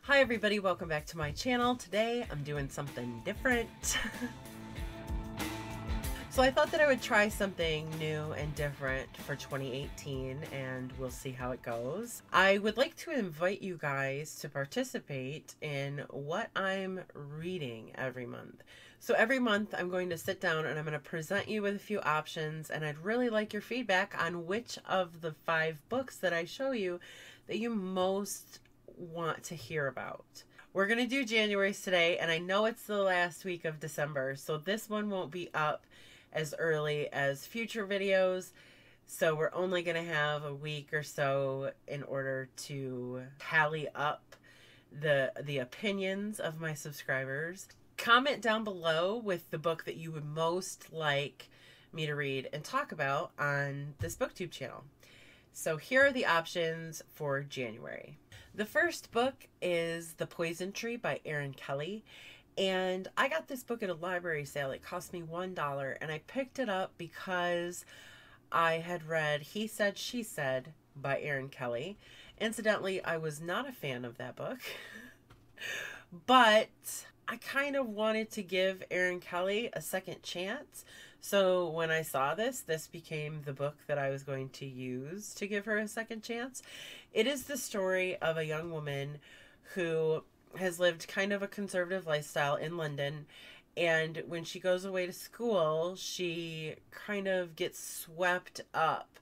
Hi everybody, welcome back to my channel. Today I'm doing something different. So I thought that I would try something new and different for 2018 and we'll see how it goes. I would like to invite you guys to participate in what I'm reading every month. So every month I'm going to sit down and I'm going to present you with a few options, and I'd really like your feedback on which of the 5 books that I show you that you most want to hear about. We're going to do January's today, and I know it's the last week of December, so this one won't be up as early as future videos. So we're only going to have a week or so in order to tally up the opinions of my subscribers. Comment down below with the book that you would most like me to read and talk about on this BookTube channel. So here are the options for January. The first book is The Poison Tree by Erin Kelly. And I got this book at a library sale. It cost me $1, and I picked it up because I had read He Said, She Said by Erin Kelly. Incidentally, I was not a fan of that book, but I kind of wanted to give Erin Kelly a second chance. So when I saw this became the book that I was going to use to give her a second chance. It is the story of a young woman who has lived kind of a conservative lifestyle in London, and when she goes away to school, she kind of gets swept up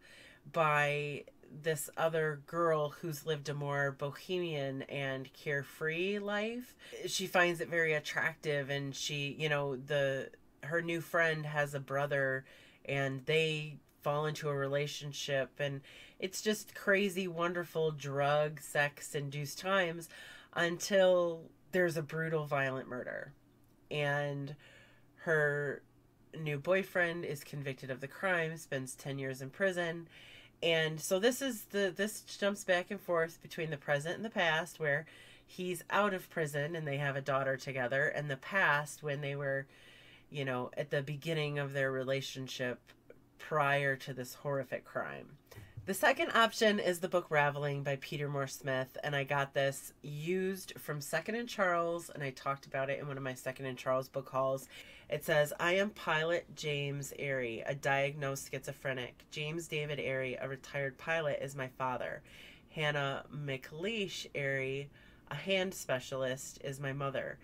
by this other girl who's lived a more bohemian and carefree life. She finds it very attractive, and she, her new friend has a brother, and they fall into a relationship, and it's just crazy, wonderful drug, sex-induced times until there's a brutal, violent murder. And her new boyfriend is convicted of the crime, spends 10 years in prison. And so this jumps back and forth between the present and the past, where he's out of prison and they have a daughter together, and the past when they were, at the beginning of their relationship prior to this horrific crime. The second option is the book Raveling by Peter Moore Smith, and I got this used from Second & Charles, and I talked about it in one of my Second & Charles book hauls. It says, I am pilot James Airy, a diagnosed schizophrenic. James David Airy, a retired pilot, is my father. Hannah McLeish Airy, a hand specialist, is my mother.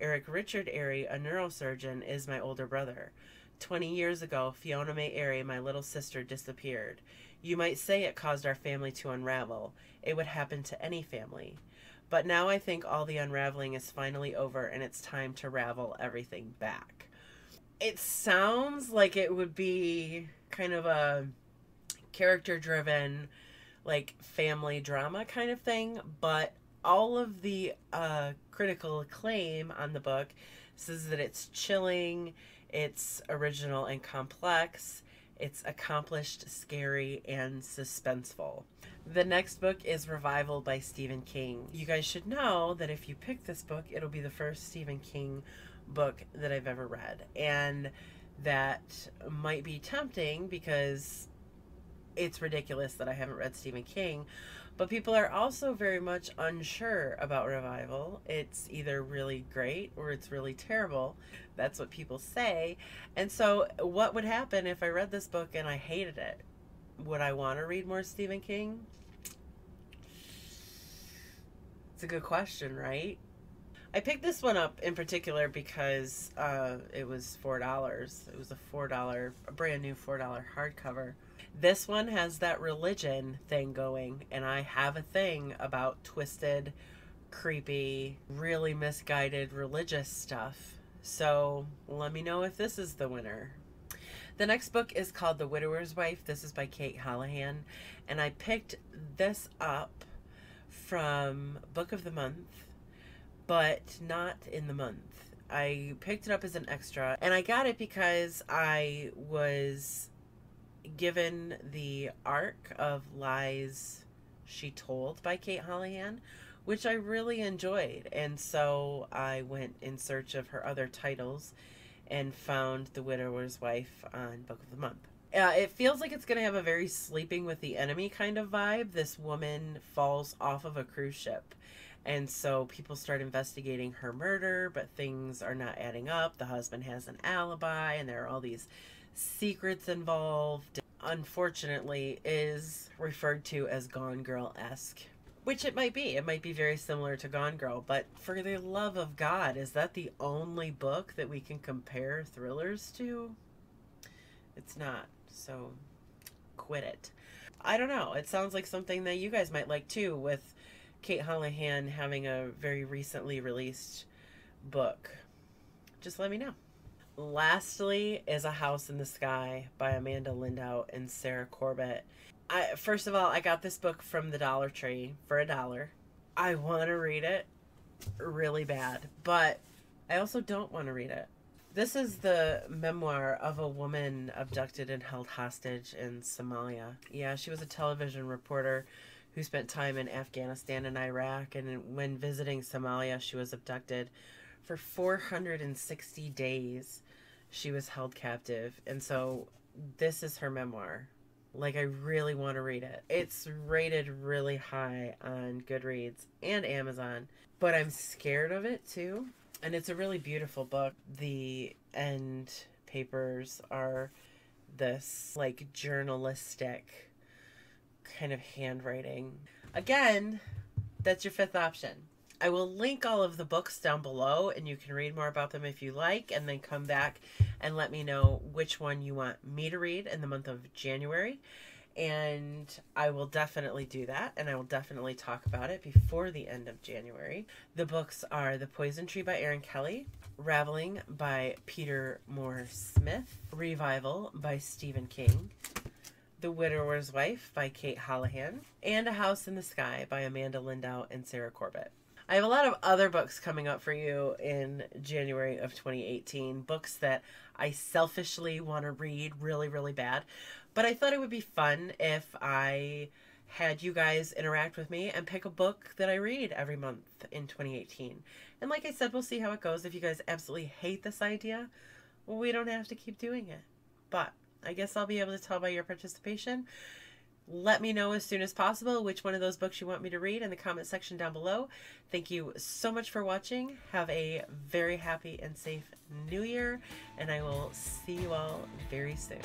Eric Richard Airy, a neurosurgeon, is my older brother. 20 years ago, Fiona May Airy, my little sister, disappeared. You might say it caused our family to unravel. It would happen to any family. But now I think all the unraveling is finally over, and it's time to ravel everything back. It sounds like it would be kind of a character-driven, like, family drama kind of thing, but all of the critical acclaim on the book says that it's chilling, it's original and complex, it's accomplished, scary, and suspenseful. The next book is Revival by Stephen King. You guys should know that if you pick this book, it'll be the first Stephen King book that I've ever read. And that might be tempting because it's ridiculous that I haven't read Stephen King. But people are also very much unsure about Revival. It's either really great or it's really terrible. That's what people say. And so what would happen if I read this book and I hated it? Would I want to read more Stephen King? It's a good question, right? I picked this one up in particular because it was $4. It was a brand new $4 hardcover. This one has that religion thing going, and I have a thing about twisted, creepy, really misguided religious stuff. So let me know if this is the winner. The next book is called The Widower's Wife. This is by Kate Hallahan, and I picked this up from Book of the Month, but not in the month. I picked it up as an extra, and I got it because I was given the arc of Lies She Told by Kate Hallahan, which I really enjoyed, and so I went in search of her other titles and found The Widower's Wife on Book of the Month. It feels like it's going to have a very Sleeping with the Enemy kind of vibe. This woman falls off of a cruise ship, And so people start investigating her murder, but things are not adding up. The husband has an alibi, and there are all these secrets involved. Unfortunately, is referred to as Gone Girl-esque, which it might be. It might be very similar to Gone Girl, but for the love of God, is that the only book that we can compare thrillers to? It's not, so quit it. I don't know. It sounds like something that you guys might like too, with Kate Houlihan having a very recently released book. Just let me know. Lastly is A House in the Sky by Amanda Lindau and Sarah Corbett. First of all, I got this book from the Dollar Tree for $1. I want to read it really bad, but I also don't want to read it. This is the memoir of a woman abducted and held hostage in Somalia. Yeah, she was a television reporter who spent time in Afghanistan and Iraq, and when visiting Somalia, she was abducted. For 460 days, she was held captive, and so this is her memoir. Like, I really want to read it. It's rated really high on Goodreads and Amazon, but I'm scared of it too. And it's a really beautiful book. The end papers are this, like, journalistic kind of handwriting. Again, that's your fifth option. I will link all of the books down below, and you can read more about them if you like, and then come back and let me know which one you want me to read in the month of January. And I will definitely do that, and I will definitely talk about it before the end of January. The books are The Poison Tree by Erin Kelly, Raveling by Peter Moore Smith, Revival by Stephen King, The Widower's Wife by Kate Houlihan, and A House in the Sky by Amanda Lindau and Sarah Corbett. I have a lot of other books coming up for you in January of 2018, books that I selfishly want to read really, really bad. But I thought it would be fun if I had you guys interact with me and pick a book that I read every month in 2018. And like I said, we'll see how it goes. If you guys absolutely hate this idea, well, we don't have to keep doing it. But I guess I'll be able to tell by your participation. Let me know as soon as possible which one of those books you want me to read in the comment section down below. Thank you so much for watching. Have a very happy and safe New Year, and I will see you all very soon.